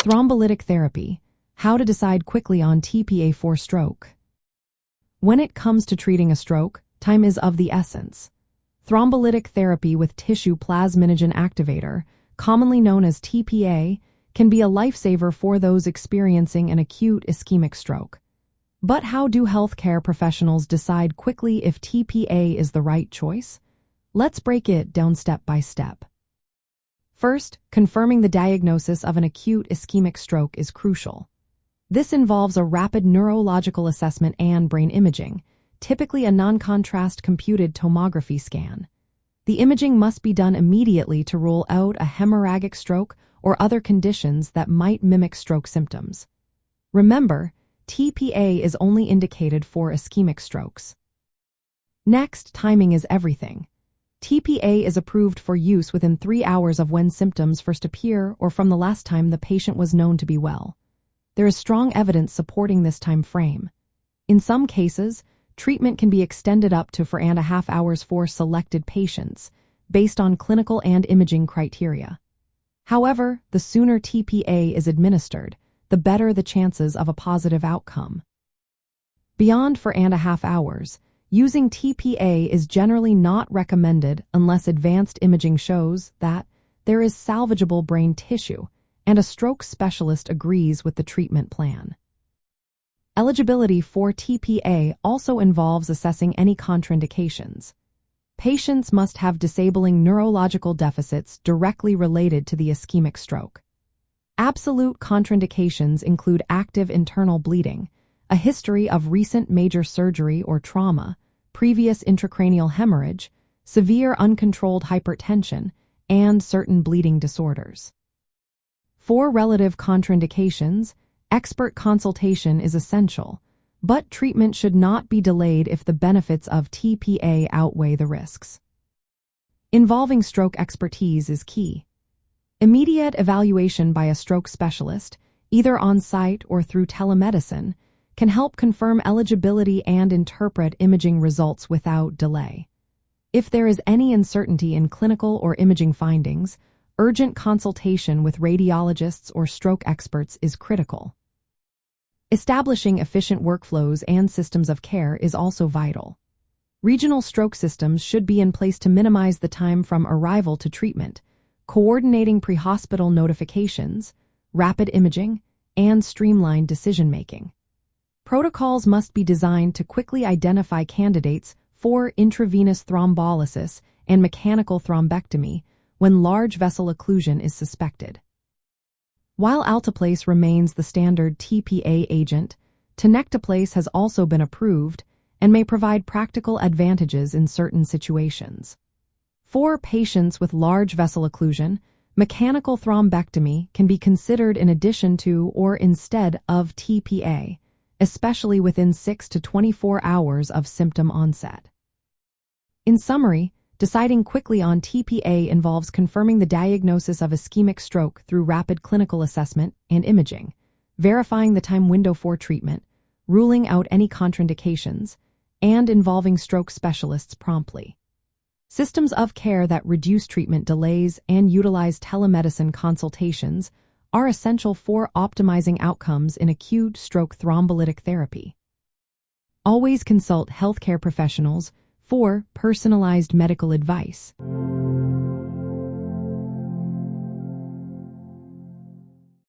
Thrombolytic therapy, how to decide quickly on tPA for stroke. When it comes to treating a stroke, time is of the essence. Thrombolytic therapy with tissue plasminogen activator, commonly known as tPA, can be a lifesaver for those experiencing an acute ischemic stroke. But how do healthcare professionals decide quickly if tPA is the right choice? Let's break it down step by step. First, confirming the diagnosis of an acute ischemic stroke is crucial. This involves a rapid neurological assessment and brain imaging, typically a non-contrast computed tomography scan. The imaging must be done immediately to rule out a hemorrhagic stroke or other conditions that might mimic stroke symptoms. Remember, tPA is only indicated for ischemic strokes. Next, timing is everything. tPA is approved for use within 3 hours of when symptoms first appear or from the last time the patient was known to be well. There is strong evidence supporting this time frame. In some cases, treatment can be extended up to 4.5 hours for selected patients, based on clinical and imaging criteria. However, the sooner tPA is administered, the better the chances of a positive outcome. Beyond 4.5 hours, using tPA is generally not recommended unless advanced imaging shows that there is salvageable brain tissue and a stroke specialist agrees with the treatment plan. Eligibility for tPA also involves assessing any contraindications. Patients must have disabling neurological deficits directly related to the ischemic stroke. Absolute contraindications include active internal bleeding, a history of recent major surgery or trauma, previous intracranial hemorrhage, severe uncontrolled hypertension, and certain bleeding disorders. For relative contraindications, expert consultation is essential, but treatment should not be delayed if the benefits of tPA outweigh the risks. Involving stroke expertise is key. Immediate evaluation by a stroke specialist, either on-site or through telemedicine, can help confirm eligibility and interpret imaging results without delay. If there is any uncertainty in clinical or imaging findings, urgent consultation with radiologists or stroke experts is critical. Establishing efficient workflows and systems of care is also vital. Regional stroke systems should be in place to minimize the time from arrival to treatment, coordinating pre-hospital notifications, rapid imaging, and streamlined decision-making. Protocols must be designed to quickly identify candidates for intravenous thrombolysis and mechanical thrombectomy when large vessel occlusion is suspected. While alteplase remains the standard tPA agent, tenecteplase has also been approved and may provide practical advantages in certain situations. For patients with large vessel occlusion, mechanical thrombectomy can be considered in addition to or instead of tPA, especially within 6 to 24 hours of symptom onset. In summary, deciding quickly on tPA involves confirming the diagnosis of ischemic stroke through rapid clinical assessment and imaging, verifying the time window for treatment, ruling out any contraindications, and involving stroke specialists promptly. Systems of care that reduce treatment delays and utilize telemedicine consultations are essential for optimizing outcomes in acute stroke thrombolytic therapy. Always consult healthcare professionals for personalized medical advice.